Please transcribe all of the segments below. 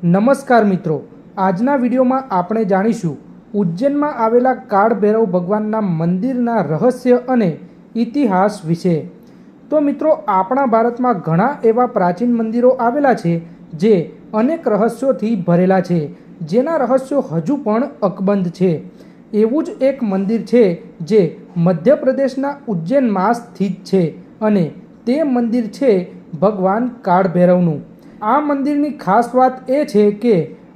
નમસ્કાર મિત્રો, આજના વિડીયોમાં આપણે જાણીશું ઉજ્જૈનમાં આવેલા કાળ ભૈરવ ભગવાનના મંદિરના રહસ્ય અને ઇતિહાસ વિશે। તો મિત્રો, આપણા ભારતમાં ઘણા એવા પ્રાચીન મંદિરો આવેલા છે જે અનેક રહસ્યોથી ભરેલા છે, જેના રહસ્યો હજુ પણ અકબંધ છે। એવું જ એક મંદિર છે જે મધ્યપ્રદેશના ઉજ્જૈનમાં સ્થિત છે અને તે મંદિર છે ભગવાન કાળ ભૈરવનું। આ મંદિરની ખાસ વાત એ છે કે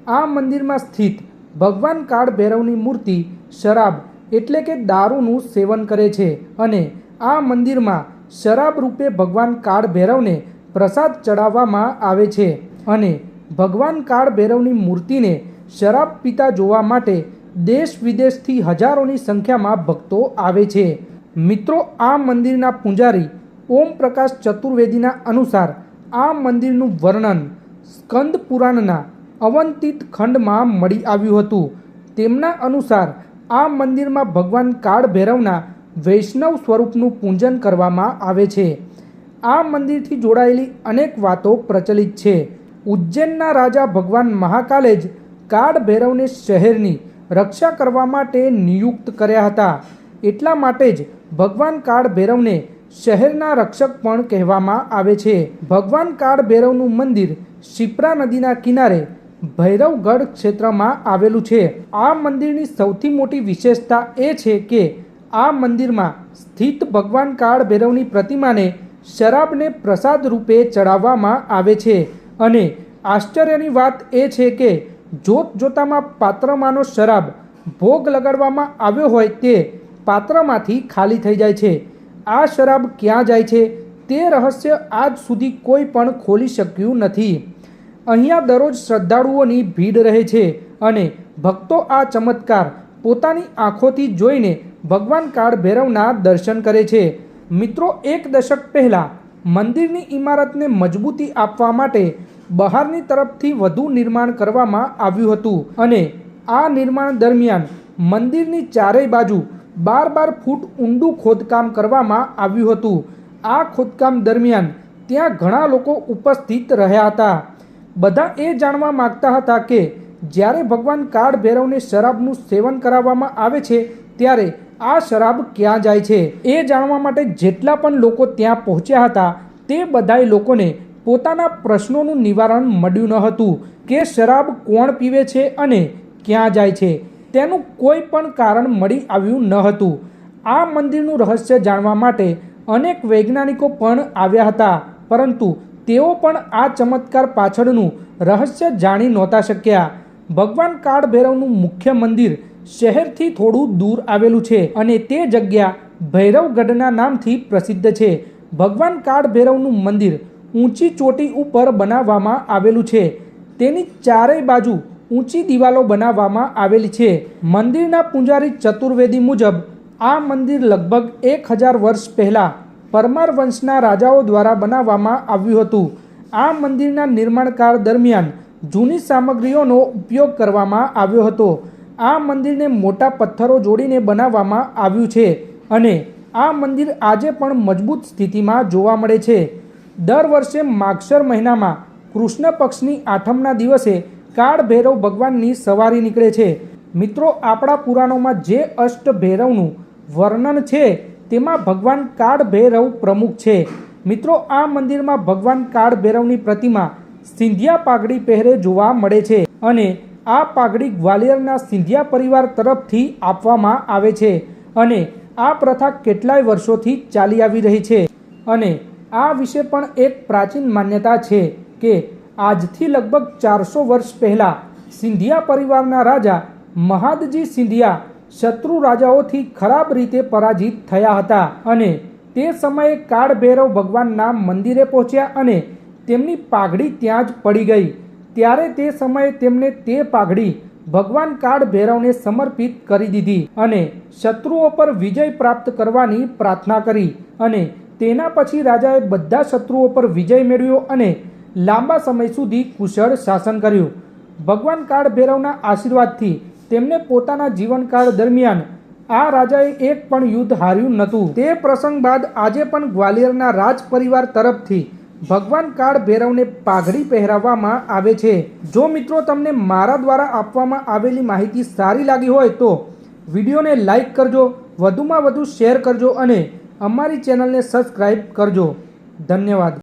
આ મંદિરમાં સ્થિત ભગવાન કાળ ભૈરવની મૂર્તિ શરાબ એટલે કે દારૂનું સેવન કરે છે અને આ મંદિરમાં શરાબ રૂપે ભગવાન કાળ ભૈરવને પ્રસાદ ચડાવવામાં આવે છે અને ભગવાન કાળ ભૈરવની મૂર્તિને શરાબ પીતા જોવા માટે દેશ વિદેશથી હજારોની સંખ્યામાં ભક્તો આવે છે। મિત્રો, આ મંદિરના પૂજારી ઓમ પ્રકાશ ચતુર્વેદીના અનુસાર આ મંદિરનું વર્ણન સ્કંદ પુરાણના અવંતિત ખંડમાં મળી આવ્યું હતું। તેમના અનુસાર આ મંદિરમાં ભગવાન કાળ ભૈરવના વૈષ્ણવ સ્વરૂપનું પૂજન કરવામાં આવે છે। આ મંદિરથી જોડાયેલી અનેક વાતો પ્રચલિત છે। ઉજ્જૈનના રાજા ભગવાન મહાકાલે જ કાળ ભૈરવને શહેરની રક્ષા કરવા માટે નિયુક્ત કર્યા હતા, એટલા માટે જ ભગવાન કાળ ભૈરવને શહેરના રક્ષક પણ કહેવામાં આવે છે। ભગવાન કાળ ભૈરવનું મંદિર શિપ્રા નદીના કિનારે ભૈરવગઢ ક્ષેત્રમાં આવેલું છે। આ મંદિરની સૌથી મોટી વિશેષતા એ છે કે આ મંદિરમાં સ્થિત ભગવાન કાળ ભૈરવની પ્રતિમાને શરાબને પ્રસાદ રૂપે ચડાવવામાં આવે છે અને આશ્ચર્યની વાત એ છે કે જોત જોતામાં પાત્રમાંનો શરાબ ભોગ લગાડવામાં આવ્યો હોય તે પાત્રમાંથી ખાલી થઈ જાય છે। આ શરાબ ક્યાં જાય છે તે રહસ્ય આજ સુધી કોઈ પણ ખોલી શક્યું નથી। અહીંયા દરરોજ શ્રદ્ધાળુઓની ભીડ રહે છે અને ભક્તો આ ચમત્કાર પોતાની આંખોથી જોઈને ભગવાન કાળ ભૈરવના દર્શન કરે છે। મિત્રો, એક દશક પહેલાં મંદિરની ઇમારતને મજબૂતી આપવા માટે બહારની તરફથી વધુ નિર્માણ કરવામાં આવ્યું હતું અને આ નિર્માણ દરમિયાન મંદિરની ચારેય બાજુ 12 ફૂટ ઊંડું ખોદકામ કરવામાં આવ્યું હતું। આ ખોદકામ દરમિયાન ત્યાં ઘણા લોકો ઉપસ્થિત રહ્યા હતા। બધા એ જાણવા માગતા હતા કે જ્યારે ભગવાન કાળ ભૈરવને શરાબનું સેવન કરાવવામાં આવે છે ત્યારે આ શરાબ ક્યાં જાય છે। એ જાણવા માટે જેટલા પણ લોકો ત્યાં પહોંચ્યા હતા તે બધાય લોકોને પોતાના પ્રશ્નોનું નિવારણ મળ્યું ન હતું કે શરાબ કોણ પીવે છે અને ક્યાં જાય છે તેનું કોઈ પણ કારણ મળી આવ્યું ન હતું। આ મંદિરનું રહસ્ય જાણવા માટે અનેક વૈજ્ઞાનિકો પણ આવ્યા હતા, પરંતુ તેઓ પણ આ ચમત્કાર પાછળનું રહસ્ય જાણી નહોતા શક્યા। ભગવાન કાળ ભૈરવનું મુખ્ય મંદિર શહેરથી થોડું દૂર આવેલું છે અને તે જગ્યા ભૈરવગઢના નામથી પ્રસિદ્ધ છે। ભગવાન કાળ ભૈરવનું મંદિર ઊંચી ચોટી ઉપર બનાવવામાં આવેલું છે। તેની ચારેય બાજુ ઊંચી દિવાલો બનાવવામાં આવેલી છે। મંદિરના પૂજારી ચતુર્વેદી મુજબ આ મંદિર લગભગ 1000 વર્ષ પહેલાં પરમાર વંશના રાજાઓ દ્વારા બનાવવામાં આવ્યું હતું। આ મંદિરના નિર્માણકાળ દરમિયાન જૂની સામગ્રીઓનો ઉપયોગ કરવામાં આવ્યો હતો। આ મંદિરને મોટા પથ્થરો જોડીને બનાવવામાં આવ્યું છે અને આ મંદિર આજે પણ મજબૂત સ્થિતિમાં જોવા મળે છે। દર વર્ષે માગશર મહિનામાં કૃષ્ણ પક્ષની આઠમના દિવસે કાળ ભૈરવ ભગવાનની સવારી નીકળે છે। મિત્રો, આપણા પુરાણોમાં જે અષ્ટભૈરવનું વર્ણન છે તેમાં ભગવાન કાળ ભૈરવ પ્રમુખ છે। મિત્રો, આ મંદિરમાં ભગવાન કાળ ભૈરવની પ્રતિમા સિંધિયા પાઘડી પહેરે જોવા મળે છે અને આ પાઘડી ગ્વાલિયરના સિંધિયા પરિવાર તરફથી આપવામાં આવે છે અને આ પ્રથા કેટલાય વર્ષોથી ચાલી આવી રહી છે। અને આ વિશે પણ એક પ્રાચીન માન્યતા છે કે આજથી લગભગ 400 વર્ષ પહેલાં સિંધિયા પરિવારના રાજા મહાદજી સિંધિયા શત્રુ રાજાઓથી ખરાબ રીતે પરાજિત થયા હતા અને તે સમયે કાળ ભૈરવ ભગવાનના મંદિરે પહોંચ્યા અને તેમની પાઘડી ત્યાં જ પડી ગઈ। ત્યારે તે સમયે તેમને તે પાઘડી ભગવાન કાળ ભૈરવને સમર્પિત કરી દીધી અને શત્રુઓ પર વિજય પ્રાપ્ત કરવાની પ્રાર્થના કરી અને તેના પછી રાજાએ બધા શત્રુઓ પર વિજય મેળવ્યો અને લાંબા સમય સુધી કુશળ શાસન કર્યું। ભગવાન કાળ ભૈરવના આશીર્વાદથી તેમને પોતાના જીવનકાળ દરમિયાન આ રાજાએ એક પણ યુદ્ધ હાર્યું નહોતું। તે પ્રસંગ બાદ આજે પણ ગ્વાલિયરના રાજ પરિવાર તરફથી ભગવાન કાળ ભૈરવને પાઘડી પહેરાવવામાં આવે છે। જો મિત્રો તમને મારા દ્વારા આપવામાં આવેલી માહિતી સારી લાગી હોય તો વિડીયોને લાઈક કરજો, વધુમાં વધુ શેર કરજો અને અમારી ચેનલને સબસ્ક્રાઈબ કરજો। ધન્યવાદ।